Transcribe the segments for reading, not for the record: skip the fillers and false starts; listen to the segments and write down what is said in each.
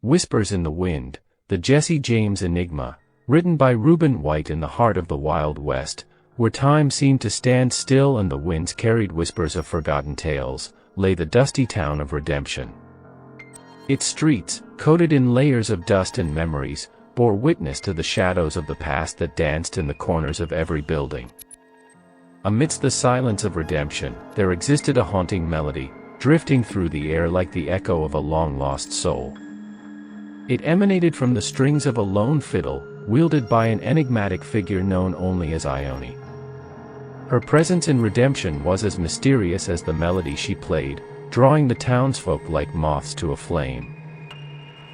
Whispers in the Wind, the Jesse James Enigma, written by Reuben White in the heart of the Wild West, where time seemed to stand still and the winds carried whispers of forgotten tales, lay the dusty town of Redemption. Its streets, coated in layers of dust and memories, bore witness to the shadows of the past that danced in the corners of every building. Amidst the silence of Redemption, there existed a haunting melody, drifting through the air like the echo of a long-lost soul. It emanated from the strings of a lone fiddle, wielded by an enigmatic figure known only as Ione. Her presence in Redemption was as mysterious as the melody she played, drawing the townsfolk like moths to a flame.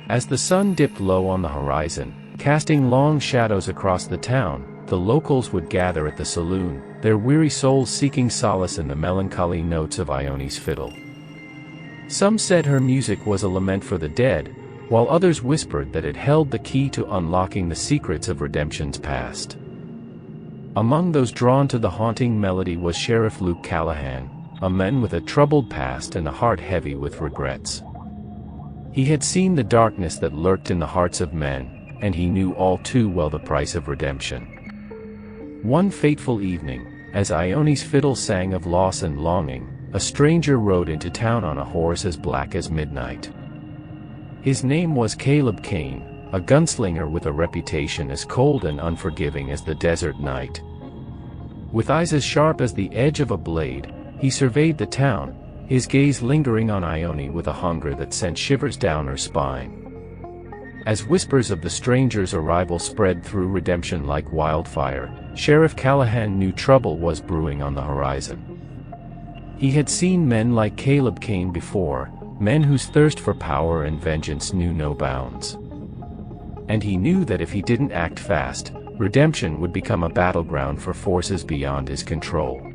As the sun dipped low on the horizon, casting long shadows across the town, the locals would gather at the saloon, their weary souls seeking solace in the melancholy notes of Ione's fiddle. Some said her music was a lament for the dead, while others whispered that it held the key to unlocking the secrets of Redemption's past. Among those drawn to the haunting melody was Sheriff Luke Callahan, a man with a troubled past and a heart heavy with regrets. He had seen the darkness that lurked in the hearts of men, and he knew all too well the price of redemption. One fateful evening, as Ione's fiddle sang of loss and longing, a stranger rode into town on a horse as black as midnight. His name was Caleb Kane, a gunslinger with a reputation as cold and unforgiving as the desert night. With eyes as sharp as the edge of a blade, he surveyed the town, his gaze lingering on Ione with a hunger that sent shivers down her spine. As whispers of the stranger's arrival spread through Redemption like wildfire, Sheriff Callahan knew trouble was brewing on the horizon. He had seen men like Caleb Kane before, men whose thirst for power and vengeance knew no bounds. And he knew that if he didn't act fast, Redemption would become a battleground for forces beyond his control.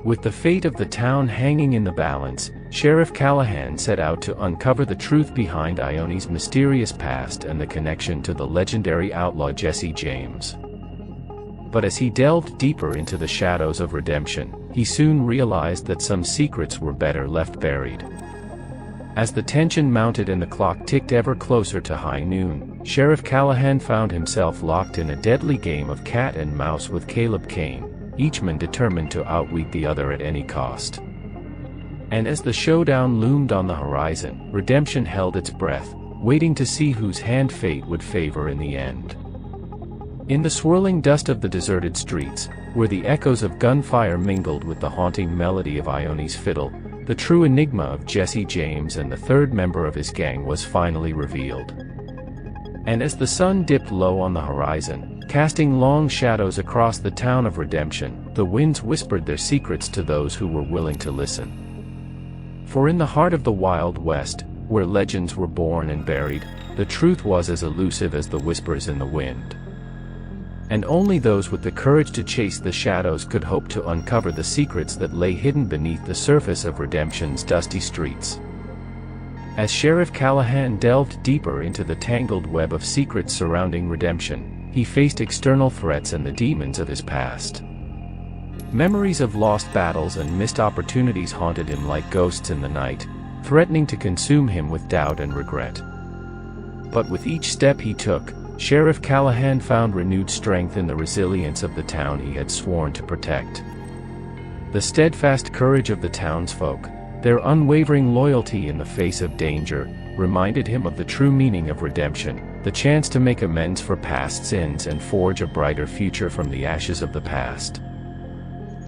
With the fate of the town hanging in the balance, Sheriff Callahan set out to uncover the truth behind Ione's mysterious past and the connection to the legendary outlaw Jesse James. But as he delved deeper into the shadows of Redemption, he soon realized that some secrets were better left buried. As the tension mounted and the clock ticked ever closer to high noon, Sheriff Callahan found himself locked in a deadly game of cat and mouse with Caleb Kane, each man determined to outwit the other at any cost. And as the showdown loomed on the horizon, Redemption held its breath, waiting to see whose hand fate would favor in the end. In the swirling dust of the deserted streets, where the echoes of gunfire mingled with the haunting melody of Ione's fiddle, the true enigma of Jesse James and the third member of his gang was finally revealed. And as the sun dipped low on the horizon, casting long shadows across the town of Redemption, the winds whispered their secrets to those who were willing to listen. For in the heart of the Wild West, where legends were born and buried, the truth was as elusive as the whispers in the wind. And only those with the courage to chase the shadows could hope to uncover the secrets that lay hidden beneath the surface of Redemption's dusty streets. As Sheriff Callahan delved deeper into the tangled web of secrets surrounding Redemption, he faced external threats and the demons of his past. Memories of lost battles and missed opportunities haunted him like ghosts in the night, threatening to consume him with doubt and regret. But with each step he took, Sheriff Callahan found renewed strength in the resilience of the town he had sworn to protect. The steadfast courage of the townsfolk, their unwavering loyalty in the face of danger, reminded him of the true meaning of redemption, the chance to make amends for past sins and forge a brighter future from the ashes of the past.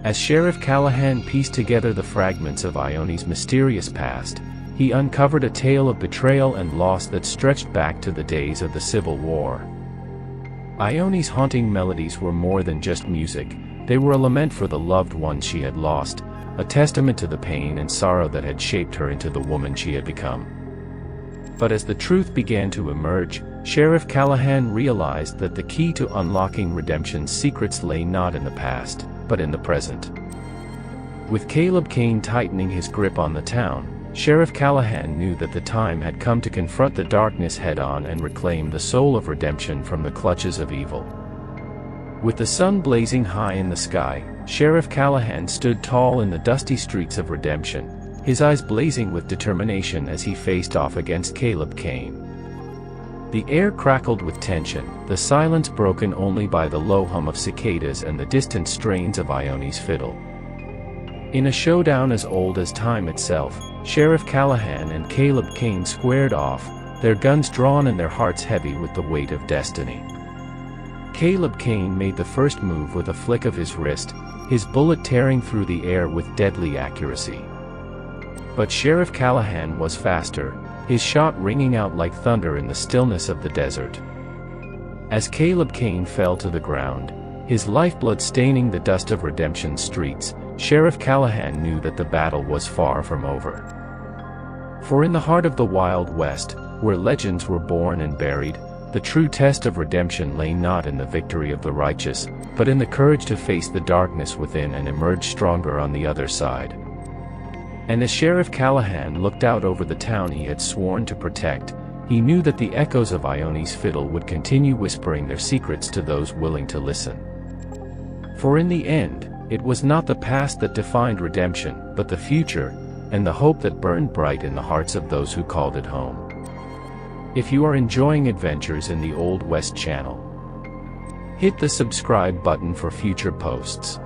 As Sheriff Callahan pieced together the fragments of Ione's mysterious past, he uncovered a tale of betrayal and loss that stretched back to the days of the Civil War. Ione's haunting melodies were more than just music, they were a lament for the loved ones she had lost, a testament to the pain and sorrow that had shaped her into the woman she had become. But as the truth began to emerge, Sheriff Callahan realized that the key to unlocking Redemption's secrets lay not in the past, but in the present. With Caleb Kane tightening his grip on the town, Sheriff Callahan knew that the time had come to confront the darkness head-on and reclaim the soul of Redemption from the clutches of evil. With the sun blazing high in the sky, Sheriff Callahan stood tall in the dusty streets of Redemption, his eyes blazing with determination as he faced off against Caleb Kane. The air crackled with tension, the silence broken only by the low hum of cicadas and the distant strains of Ione's fiddle. In a showdown as old as time itself, Sheriff Callahan and Caleb Kane squared off, their guns drawn and their hearts heavy with the weight of destiny. Caleb Kane made the first move with a flick of his wrist, his bullet tearing through the air with deadly accuracy. But Sheriff Callahan was faster, his shot ringing out like thunder in the stillness of the desert. As Caleb Kane fell to the ground, his lifeblood staining the dust of Redemption's streets, Sheriff Callahan knew that the battle was far from over. For in the heart of the Wild West, where legends were born and buried, the true test of redemption lay not in the victory of the righteous, but in the courage to face the darkness within and emerge stronger on the other side. And as Sheriff Callahan looked out over the town he had sworn to protect, he knew that the echoes of Ione's fiddle would continue whispering their secrets to those willing to listen. For in the end, it was not the past that defined redemption, but the future, and the hope that burned bright in the hearts of those who called it home. If you are enjoying adventures in the Old West channel, hit the subscribe button for future posts.